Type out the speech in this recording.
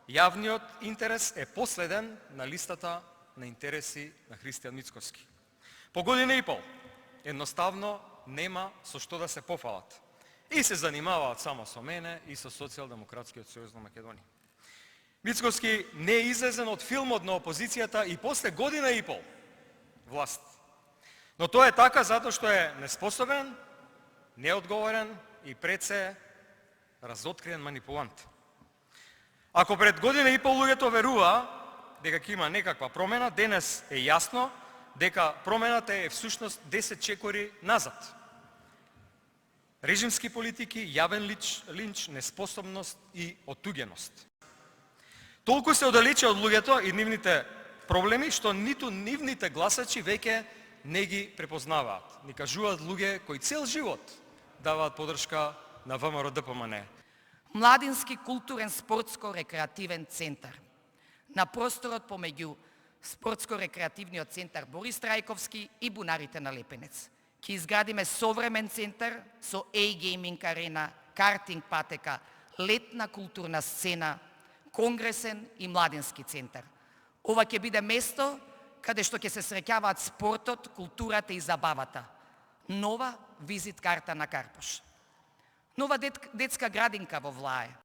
Јавниот интерес е последен на листата на интереси на Христијан Мицкоски. По година и пол, едноставно нема со што да се пофалат. И се занимаваат само со мене и со Социјалдемократскиот сојуз на Македонија. Мицкоски не е излезен од филмот на опозицијата и после година и пол власт. Но тоа е така затоа што е неспособен, неодговорен и пред се разоткриен манипулант. Ако пред година и пол луѓето верува дека ќе има некаква промена, денес е јасно дека промената е всушност 10 чекори назад. Режимски политики, јавен линч, неспособност и отуѓеност. Толку се оддалече од луѓето и нивните проблеми, што ниту нивните гласачи веќе не ги препознаваат. Ни кажуваат луѓе кои цел живот даваат подршка на ВМРО-ДПМНЕ. Младински културен спортско-рекреативен центар на просторот помеѓу спортско-рекреативниот центар Борис Трајковски и бунарите на Лепенец. Ќе изградиме современ центар со A-Gaming арена, картинг патека, летна културна сцена, конгресен и младински центар. Ова ќе биде место каде што ќе се среќаваат спортот, културата и забавата. Нова визит карта на Карпош. Нова детска градинка во Влае.